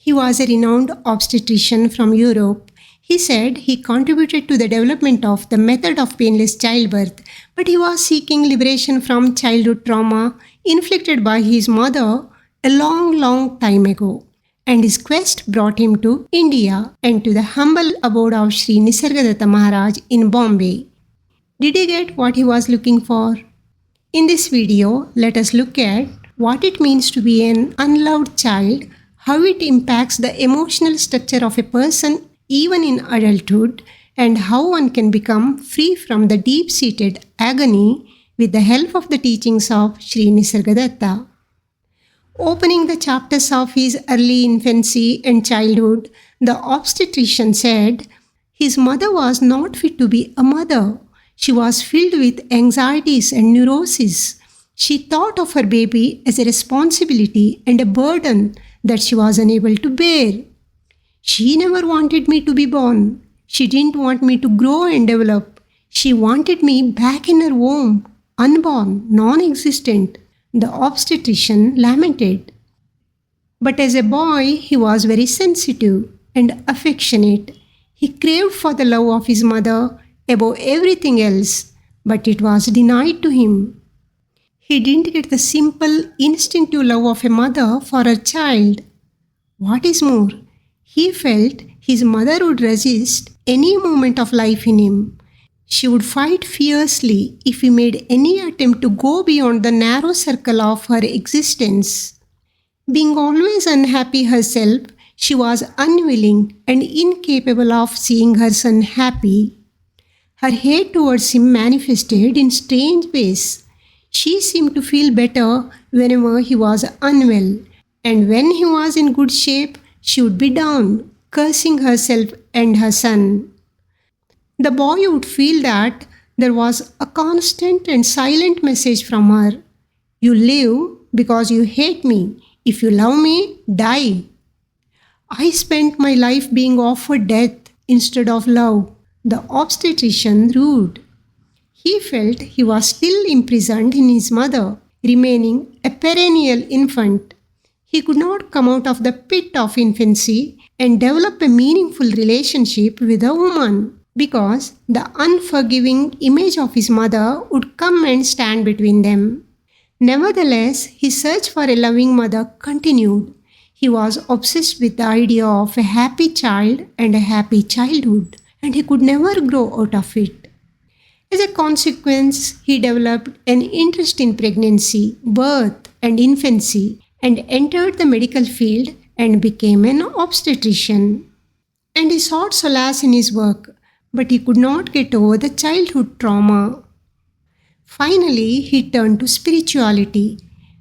He was a renowned obstetrician from Europe. He said he contributed to the development of the method of painless childbirth, but he was seeking liberation from childhood trauma inflicted by his mother a long time ago. And his quest brought him to India and to the humble abode of Sri Nisargadatta Maharaj in Bombay. Did he get what he was looking for? In this video, let us look at what it means to be an unloved child, how it impacts the emotional structure of a person even in adulthood, and how one can become free from the deep-seated agony with the help of the teachings of Sri Nisargadatta. Opening the chapters of his early infancy and childhood, the obstetrician said, his mother was not fit to be a mother. She was filled with anxieties and neuroses. She thought of her baby as a responsibility and a burden that she was unable to bear. She never wanted me to be born. She didn't want me to grow and develop. She wanted me back in her womb, unborn, non-existent. The obstetrician lamented. But as a boy, he was very sensitive and affectionate. He craved for the love of his mother above everything else, but it was denied to him. He didn't get the simple, instinctive love of a mother for her child. What is more, he felt his mother would resist any moment of life in him. She would fight fiercely if he made any attempt to go beyond the narrow circle of her existence. Being always unhappy herself, she was unwilling and incapable of seeing her son happy. Her hate towards him manifested in strange ways. She seemed to feel better whenever he was unwell, and when he was in good shape, she would be down, cursing herself and her son. The boy would feel that there was a constant and silent message from her. You live because you hate me. If you love me, die. I spent my life being offered death instead of love. The obstetrician rued. He felt he was still imprisoned in his mother, remaining a perennial infant. He could not come out of the pit of infancy and develop a meaningful relationship with a woman, because the unforgiving image of his mother would come and stand between them. Nevertheless, his search for a loving mother continued. He was obsessed with the idea of a happy child and a happy childhood, and he could never grow out of it. As a consequence, he developed an interest in pregnancy, birth, and infancy, and entered the medical field and became an obstetrician. And he sought solace in his work, but he could not get over the childhood trauma. Finally, he turned to spirituality,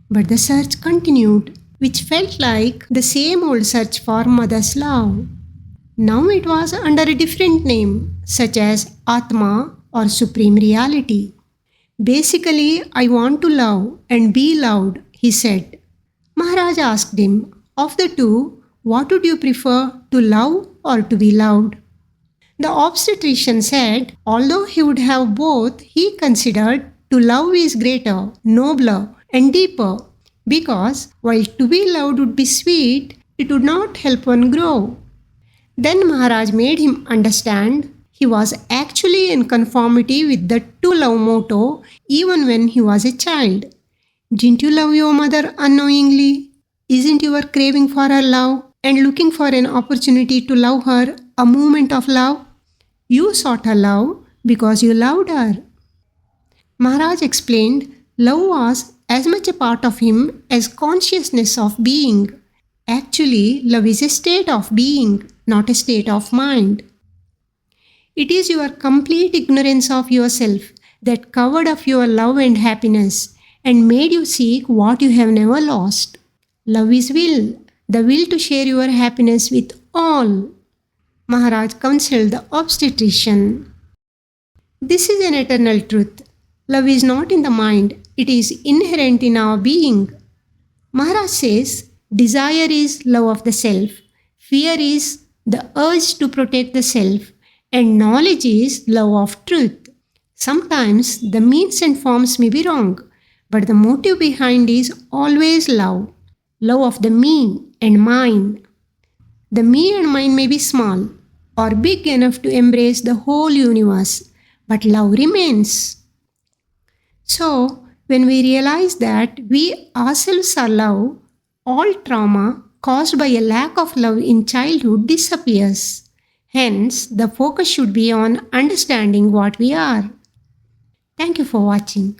but the search continued, which felt like the same old search for mother's love. Now it was under a different name, such as Atma or Supreme Reality. Basically, I want to love and be loved, he said. Maharaj asked him, of the two, what would you prefer, to love or to be loved? The obstetrician said, although he would have both, he considered to love is greater, nobler, and deeper, because while to be loved would be sweet, it would not help one grow. Then Maharaj made him understand he was actually in conformity with the to love motto even when he was a child. Didn't you love your mother unknowingly? Isn't your craving for her love and looking for an opportunity to love her a movement of love? You sought her love because you loved her. Maharaj explained love was as much a part of him as consciousness of being. Actually, love is a state of being, not a state of mind. It is your complete ignorance of yourself that covered up your love and happiness and made you seek what you have never lost. Love is will, the will to share your happiness with all. Maharaj counseled the obstetrician. This is an eternal truth. Love is not in the mind, it is inherent in our being. Maharaj says, desire is love of the self, fear is the urge to protect the self, and knowledge is love of truth. Sometimes the means and forms may be wrong, but the motive behind is always love, love of the me and mine. The me and mine may be small or big enough to embrace the whole universe, but love remains. So, when we realize that we ourselves are love, all trauma caused by a lack of love in childhood disappears. Hence, the focus should be on understanding what we are. Thank you for watching.